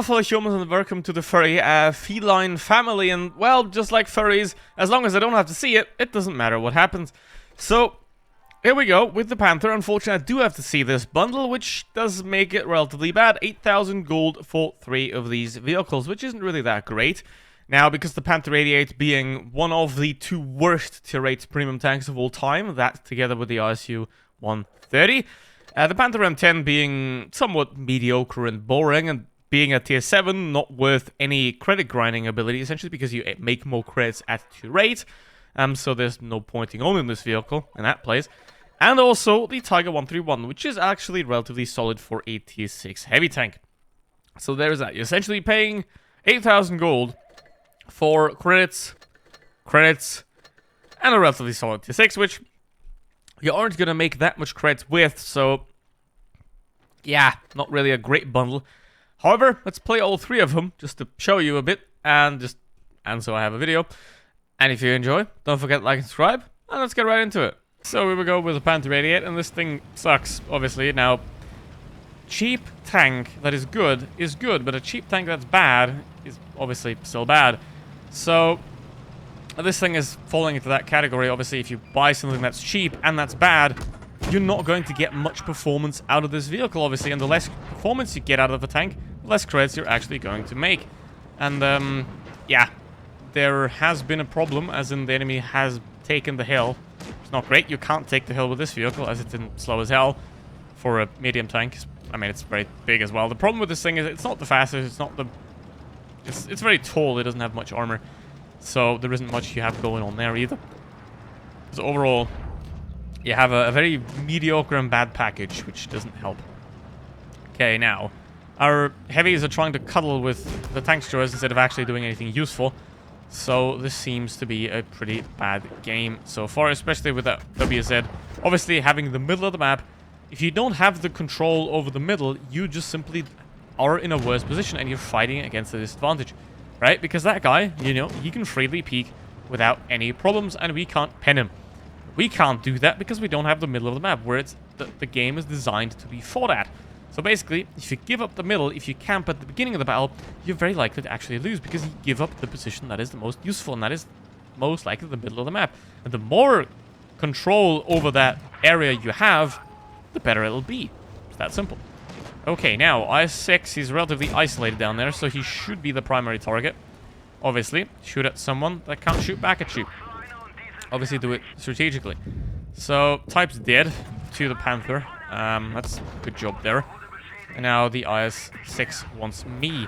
Hello humans and welcome to the furry feline family, and well, just like furries, as long as I don't have to see it, it doesn't matter what happens. So, here we go with the Panther. Unfortunately, I do have to see this bundle, which does make it relatively bad. 8,000 gold for 3 of these vehicles, which isn't really that great. Now, because the Panther 88 being one of the 2 worst tier 8 premium tanks of all time, that together with the ISU 130, the Panther M10 being somewhat mediocre and boring, and being a tier 7, not worth any credit grinding ability, essentially because you make more credits at tier 8, so there's no pointing owning this vehicle in that place. And also the Tiger 131, which is actually relatively solid for a tier 6 heavy tank. So there's that. You're essentially paying 8,000 gold for credits, and a relatively solid tier 6, which you aren't going to make that much credits with, so yeah, not really a great bundle. However, let's play all 3 of them, just to show you a bit, and so I have a video. And if you enjoy, don't forget to like and subscribe, and let's get right into it. So here we go with the Panther 88, and this thing sucks, obviously. Now, cheap tank that is good, but a cheap tank that's bad is obviously still bad. So, this thing is falling into that category. Obviously, if you buy something that's cheap and that's bad, you're not going to get much performance out of this vehicle, obviously, and the less performance you get out of the tank, the less credits you're actually going to make. And, yeah, there has been a problem, as in the enemy has taken the hill. It's not great. You can't take the hill with this vehicle, as it's slow as hell for a medium tank. I mean, it's very big as well. The problem with this thing is it's not the fastest, it's not the... It's very tall, it doesn't have much armor, so there isn't much you have going on there either. So overall, you have a very mediocre and bad package, which doesn't help. Okay, now, our heavies are trying to cuddle with the tank destroyers instead of actually doing anything useful. So this seems to be a pretty bad game so far, especially with that WZ. Obviously, having the middle of the map, if you don't have the control over the middle, you just simply are in a worse position and you're fighting against a disadvantage, right? Because that guy, you know, he can freely peek without any problems, and we can't pen him. We can't do that because we don't have the middle of the map, where it's the game is designed to be fought at. So basically, if you give up the middle, if you camp at the beginning of the battle, you're very likely to actually lose, because you give up the position that is the most useful, and that is most likely the middle of the map. And the more control over that area you have, the better it'll be. It's that simple. Okay, now, IS-6, he's relatively isolated down there, so he should be the primary target. Obviously, shoot at someone that can't shoot back at you. Obviously, do it strategically. So, type's dead to the Panther. That's a good job there. And now the IS-6 wants me.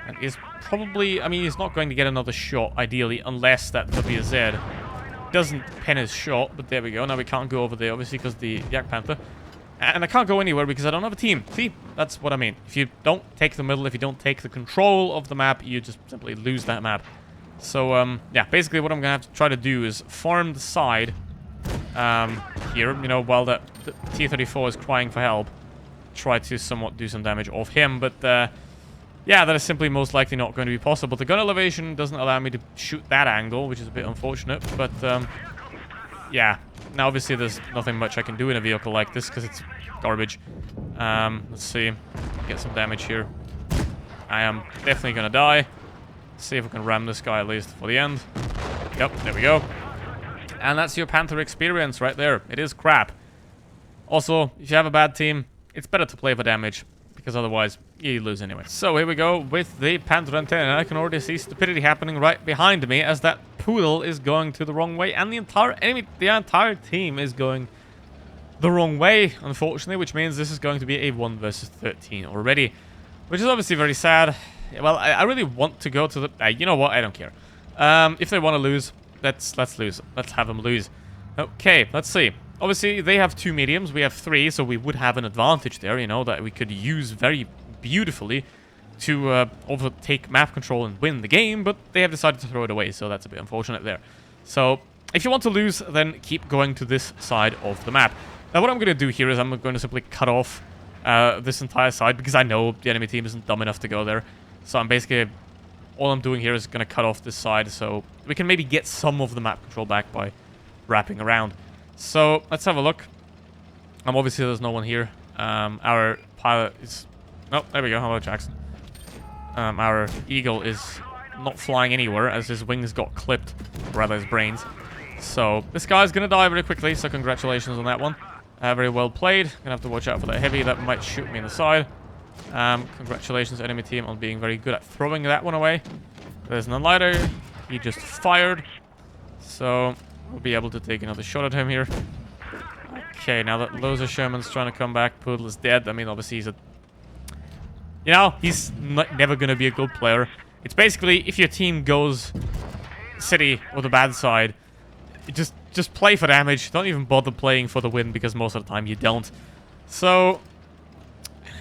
And is probably... I mean, he's not going to get another shot, ideally, unless that WZ doesn't pen his shot. But there we go. Now we can't go over there, obviously, because the Yak Panther. And I can't go anywhere because I don't have a team. See? That's what I mean. If you don't take the middle, if you don't take the control of the map, you just simply lose that map. So, yeah, basically what I'm going to have to try to do is farm the side here, you know, while the T-34 is crying for help. Try to somewhat do some damage off him, but, yeah, that is simply most likely not going to be possible. The gun elevation doesn't allow me to shoot that angle, which is a bit unfortunate, but, yeah. Now, obviously, there's nothing much I can do in a vehicle like this, because it's garbage. Let's see. Get some damage here. I am definitely going to die. See if we can ram this guy at least for the end. Yep, there we go. And that's your Panther experience right there. It is crap. Also, if you have a bad team, it's better to play for damage, because otherwise you lose anyway. So here we go with the Panther antenna. I can already see stupidity happening right behind me, as that poodle is going to the wrong way, and the entire team is going the wrong way, unfortunately, which means this is going to be a 1 versus 13 already, which is obviously very sad. Well, I really want to go to the... you know what? I don't care. If they want to lose, let's lose. Let's have them lose. Okay, let's see. Obviously, they have 2 mediums. We have 3, so we would have an advantage there, you know, that we could use very beautifully to overtake map control and win the game, but they have decided to throw it away, so that's a bit unfortunate there. So, if you want to lose, then keep going to this side of the map. Now, what I'm going to do here is I'm going to simply cut off this entire side, because I know the enemy team isn't dumb enough to go there. So I'm basically, all I'm doing here is going to cut off this side, so we can maybe get some of the map control back by wrapping around. So, let's have a look. Obviously, there's no one here. Our pilot is... Oh, there we go. Hello, Jackson. our Eagle is not flying anywhere as his wings got clipped, or rather his brains. So this guy's gonna die very quickly, so congratulations on that one. Very well played. Gonna have to watch out for that heavy that might shoot me in the side. Congratulations enemy team on being very good at throwing that one away. There's an unlighter. He just fired. So we'll be able to take another shot at him here. Okay, now that Loser Sherman's trying to come back, Poodle is dead. I mean, obviously he's a... You know, he's never going to be a good player. It's basically, if your team goes city or the bad side, just play for damage. Don't even bother playing for the win, because most of the time you don't. So,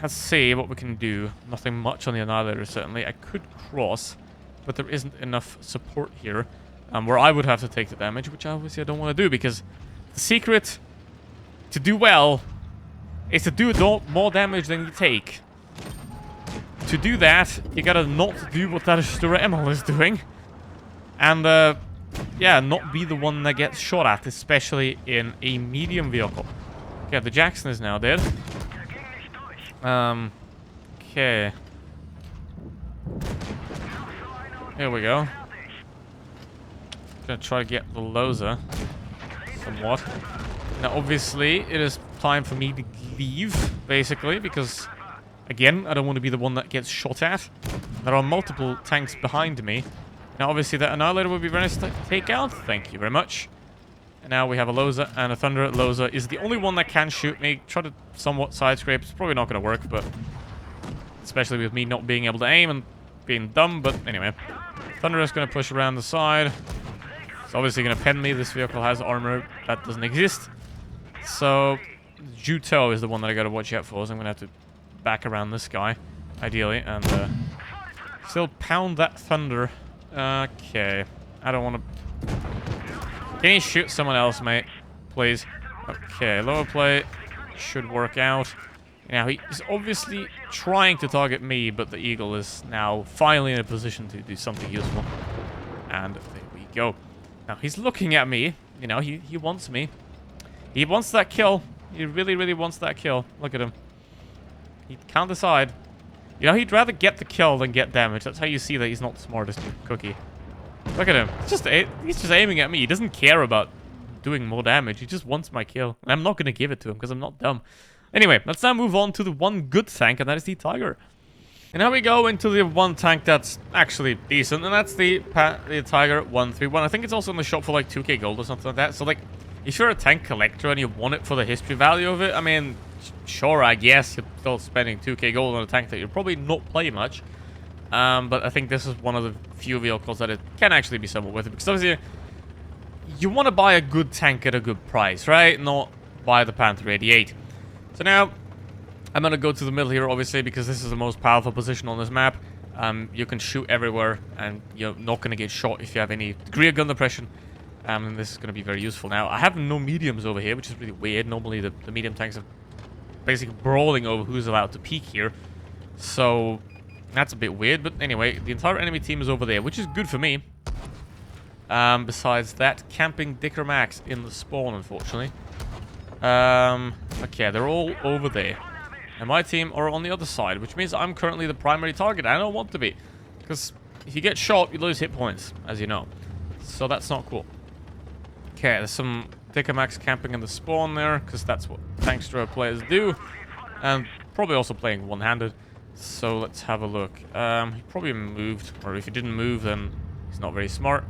let's see what we can do. Nothing much on the Annihilator, certainly. I could cross, but there isn't enough support here. Where I would have to take the damage, which obviously I don't want to do, because the secret to do well is to do more damage than you take. To do that, you gotta not do what that Astura Emil is doing. And, yeah, not be the one that gets shot at, especially in a medium vehicle. Okay, the Jackson is now dead. Okay. Here we go. Gonna try to get the Loza somewhat. Now, obviously, it is time for me to leave, basically, because, again, I don't want to be the one that gets shot at. There are multiple tanks behind me. Now, obviously, the Annihilator would be very nice to take out. Thank you very much. And now we have a Loza and a Thunder. Loza is the only one that can shoot me. Try to somewhat side scrape. It's probably not going to work, but especially with me not being able to aim and being dumb. But anyway, Thunder is going to push around the side. It's obviously going to pen me. This vehicle has armor that doesn't exist. So, Juto is the one that I got to watch out for. So I'm going to have to back around this guy, ideally, and still pound that Thunder. Okay. I don't want to... Can you shoot someone else, mate? Please. Okay, lower plate should work out. Now, he's obviously trying to target me, but the Eagle is now finally in a position to do something useful. And there we go. Now, he's looking at me. You know, he wants me. He wants that kill. He really, really wants that kill. Look at him. He can't decide. You know, he'd rather get the kill than get damage. That's how you see that he's not the smartest cookie. Look at him. He's just aiming at me. He doesn't care about doing more damage. He just wants my kill. And I'm not going to give it to him because I'm not dumb. Anyway, let's now move on to the one good tank, and that is the Tiger. And now we go into the one tank that's actually decent, and that's the Tiger 131. I think it's also in the shop for like 2k gold or something like that. So like, if you're a tank collector and you want it for the history value of it, I mean, sure, I guess you're still spending 2k gold on a tank that you'll probably not play much. But I think this is one of the few vehicles that it can actually be somewhat worth it. Because obviously, you want to buy a good tank at a good price, right? Not buy the Panther 88. So now, I'm going to go to the middle here, obviously, because this is the most powerful position on this map. You can shoot everywhere, and you're not going to get shot if you have any degree of gun depression. And this is going to be very useful. Now, I have no mediums over here, which is really weird. Normally, the medium tanks are basically brawling over who's allowed to peek here. So, that's a bit weird. But anyway, the entire enemy team is over there, which is good for me. Besides that, camping Dicker Max in the spawn, unfortunately. Okay, they're all over there. And my team are on the other side, which means I'm currently the primary target. I don't want to be. Because if you get shot, you lose hit points, as you know. So that's not cool. Okay, there's some Dicker Max camping in the spawn there, because that's what Tankstro players do. And probably also playing one-handed. So let's have a look. He probably moved, or if he didn't move, then he's not very smart.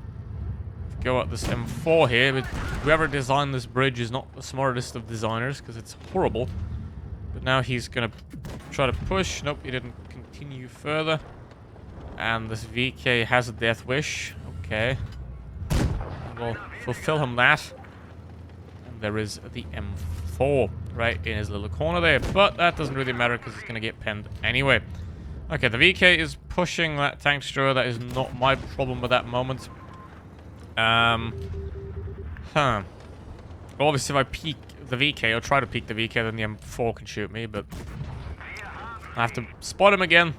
Go at this M4 here, but whoever designed this bridge is not the smartest of designers, because it's horrible. But now he's gonna try to push. Nope, he didn't continue further. And this VK has a death wish. Okay. We'll fulfill him that. And there is the M4 right in his little corner there. But that doesn't really matter because he's gonna get penned anyway. Okay, the VK is pushing that tank destroyer. That is not my problem at that moment. Well, obviously if I peek the VK, or try to peek the VK, then the M4 can shoot me, but I have to spot him again.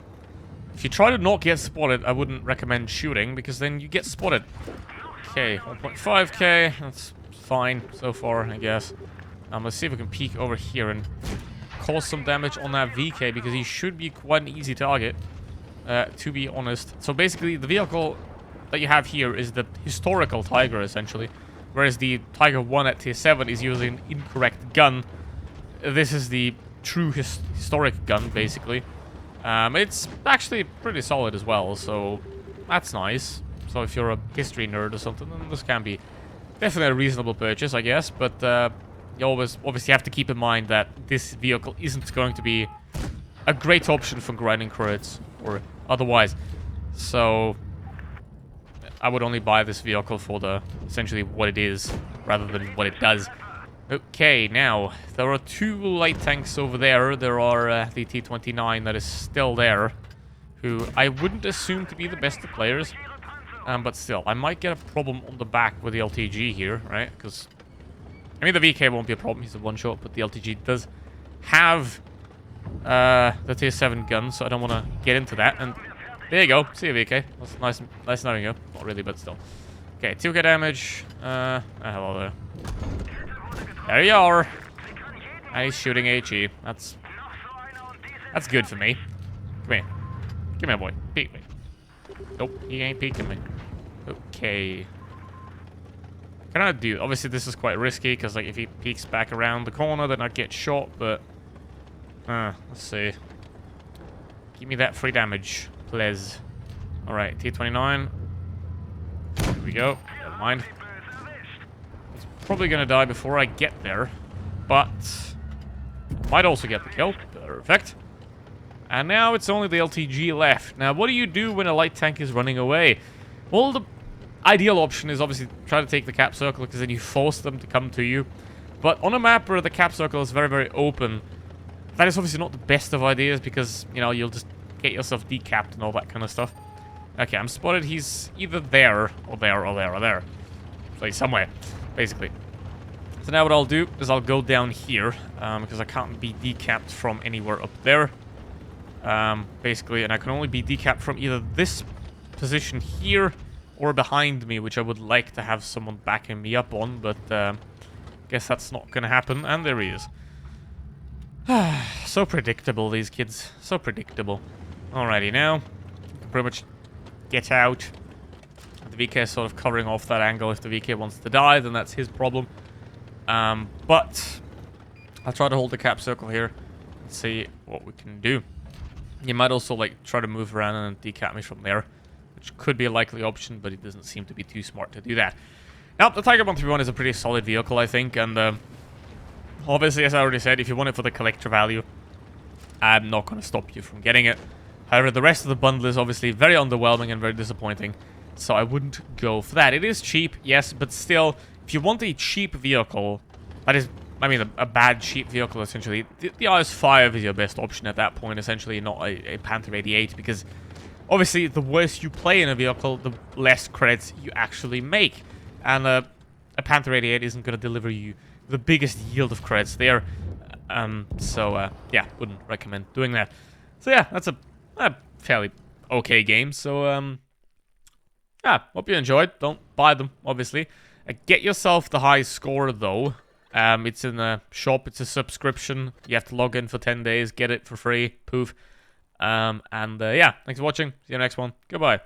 If you try to not get spotted, I wouldn't recommend shooting, because then you get spotted. Okay, 1.5k, that's fine so far, I guess. Let's see if we can peek over here and cause some damage on that VK, because he should be quite an easy target. to be honest. So basically, the vehicle that you have here is the historical Tiger, essentially. Whereas the Tiger 1 at tier 7 is using an incorrect gun. This is the true historic gun, basically. It's actually pretty solid as well, so that's nice. So if you're a history nerd or something, then this can be definitely a reasonable purchase, I guess. But you always obviously have to keep in mind that this vehicle isn't going to be a great option for grinding credits or otherwise. So I would only buy this vehicle for the essentially what it is rather than what it does. Okay, now there are 2 light tanks over there. There are the T-29 that is still there, who I wouldn't assume to be the best of players. But still, I might get a problem on the back with the LTG here, right? Because, I mean, the VK won't be a problem. He's a one-shot, but the LTG does have the tier 7 gun, so I don't want to get into that. And there you go. See you, VK. That's nice knowing you. Not really, but still. Okay, 2k damage. Hello there. There you are. And he's shooting HE. That's good for me. Come here. Come here, boy. Peek me. Nope, he ain't peeking me. Okay. Can I do? Obviously, this is quite risky because, like, if he peeks back around the corner, then I'd get shot. But let's see. Give me that free damage, please. All right, T-29. Here we go. Never mind. He's probably gonna die before I get there, but might also get the kill. Perfect. And now it's only the LTG left. Now, what do you do when a light tank is running away? Well, the ideal option is obviously try to take the cap circle, because then you force them to come to you. But on a map where the cap circle is very, very open, that is obviously not the best of ideas, because, you know, you'll just get yourself decapped and all that kind of stuff. Okay, I'm spotted. He's either there, or there, or there, or there. So he's somewhere, basically. So now what I'll do is I'll go down here, because I can't be decapped from anywhere up there. Basically, and I can only be decapped from either this position here or behind me, which I would like to have someone backing me up on, but guess that's not gonna happen. And there he is. So predictable, these kids. So predictable. Alrighty, now you can pretty much get out. The VK is sort of covering off that angle. If the VK wants to die, then that's his problem. But I'll try to hold the cap circle here and see what we can do. You might also, like, try to move around and decap me from there, which could be a likely option, but it doesn't seem to be too smart to do that. Now, the Tiger 131 is a pretty solid vehicle, I think, and obviously, as I already said, if you want it for the collector value, I'm not going to stop you from getting it. However, the rest of the bundle is obviously very underwhelming and very disappointing, so I wouldn't go for that. It is cheap, yes, but still, if you want a cheap vehicle, that is, I mean, a bad cheap vehicle, essentially, the RS5 is your best option at that point, essentially, not a Panther 88, because obviously, the worse you play in a vehicle, the less credits you actually make. And a Panther 88 isn't going to deliver you the biggest yield of credits there. Yeah, wouldn't recommend doing that. So yeah, that's a fairly okay game. So, yeah, hope you enjoyed. Don't buy them, obviously. Get yourself the high score, though. It's in the shop. It's a subscription. You have to log in for 10 days. Get it for free. Poof. Yeah, thanks for watching. See you next one. Goodbye.